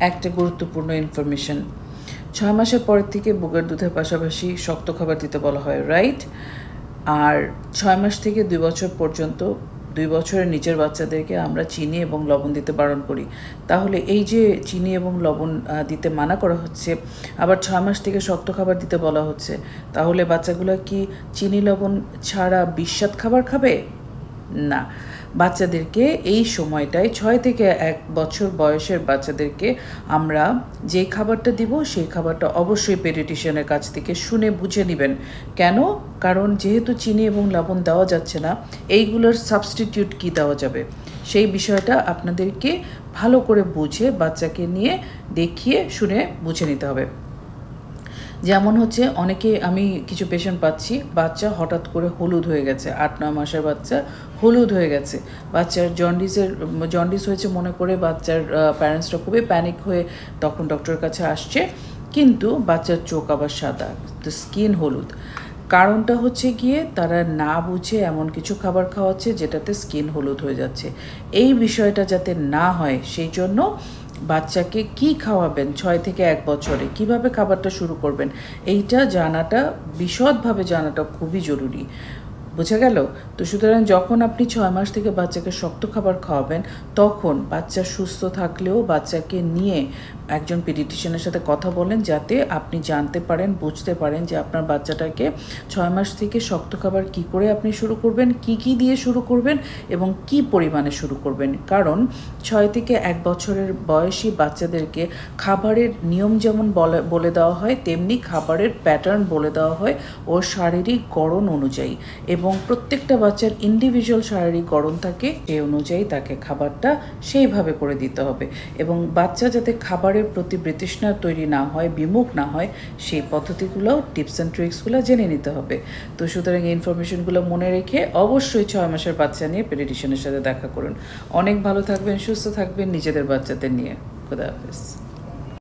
একটা গুরুত্বপূর্ণ ইনফরমেশন, 6 মাসের পর থেকে বুকের দুধের পাশাপাশি শক্ত খাবার দিতে বলা হয়, রাইট? আর 6 মাস থেকে 2 বছর পর্যন্ত 2 বছরের নিচের বাচ্চাদেরকে আমরা চিনি এবং লবণ দিতে বারণ করি। তাহলে এই যে চিনি এবং লবণ দিতে মানা করা হচ্ছে, আবার 6 মাস থেকে শক্ত খাবার দিতে বলা হচ্ছে, তাহলে বাচ্চাগুলো কি চিনি লবণ ছাড়া বিস্বাদ খাবার খাবে? না, বাচ্চাদেরকে এই সময়টায় 6 থেকে 1 বছর বয়সের বাচ্চাদেরকে আমরা যে খাবারটা দিব সেই খাবারটা অবশ্যই পেডিয়াট্রিশিয়ানের কাছ থেকে শুনে বুঝে নেবেন। কেন? কারণ যেহেতু চিনি এবং লবণ দেওয়া যাচ্ছে না, এইগুলোর সাবস্টিটিউট কি দেওয়া যাবে সেই বিষয়টা আপনাদেরকে ভালো করে বুঝে বাচ্চাকে নিয়ে দেখিয়ে শুনে বুঝে নিতে হবে। যেমন হচ্ছে অনেকে আমি কিছু পেশেন্ট পাচ্ছি, বাচ্চা হঠাৎ করে হলুদ হয়ে গেছে, 8-9 মাসের বাচ্চা হলুদ হয়ে গেছে, বাচ্চার জন্ডিস হয়েছে মনে করে বাচ্চার প্যারেন্টসরা খুবই প্যানিক হয়ে তখন ডক্টরের কাছে আসছে, কিন্তু বাচ্চার চোখ আবার সাদা, তো স্কিন হলুদ। কারণটা হচ্ছে গিয়ে তারা না বুঝে এমন কিছু খাবার খাওয়াচ্ছে যেটাতে স্কিন হলুদ হয়ে যাচ্ছে। এই বিষয়টা যাতে না হয় সেই জন্য বাচ্চাকে কি খাওয়াবেন 6 থেকে 1 বছরে, কিভাবে খাবারটা শুরু করবেন, এইটা জানাটা বিশদভাবে জানাটা খুবই জরুরি। বোঝা গেল? তো সুতরাং যখন আপনি 6 মাস থেকে বাচ্চাকে শক্ত খাবার খাওয়াবেন, তখন বাচ্চা সুস্থ থাকলেও বাচ্চাকে নিয়ে একজন পেডিয়াট্রিশিয়ানের সাথে কথা বলেন, যাতে আপনি জানতে পারেন, বুঝতে পারেন যে আপনার বাচ্চাটাকে 6 মাস থেকে শক্ত খাবার কি করে আপনি শুরু করবেন, কি দিয়ে শুরু করবেন এবং কি পরিমাণে শুরু করবেন। কারণ 6 থেকে 1 বছরের বয়সী বাচ্চাদেরকে খাবারের নিয়ম যেমন বলে দেওয়া হয়, তেমনি খাবারের প্যাটার্ন বলে দেওয়া হয় ওর শারীরিক গড়ন অনুযায়ী, এবং প্রত্যেকটা বাচ্চার ইন্ডিভিজুয়াল শারীরিক গড়ন থাকে, সেই অনুযায়ী তাকে খাবারটা সেইভাবে করে দিতে হবে। এবং বাচ্চা যাতে খাবারের প্রতি বিতৃষ্ণা তৈরি না হয়, বিমুখ না হয়, সেই পদ্ধতিগুলো, টিপস অ্যান্ড ট্রিক্সগুলো জেনে নিতে হবে। তো সুতরাং এই ইনফরমেশনগুলো মনে রেখে অবশ্যই 6 মাসের বাচ্চা নিয়ে পেডিয়াট্রিশিয়ানের সাথে দেখা করুন। অনেক ভালো থাকবেন, সুস্থ থাকবেন নিজেদের বাচ্চাদের নিয়ে। খুদা হাফেজ।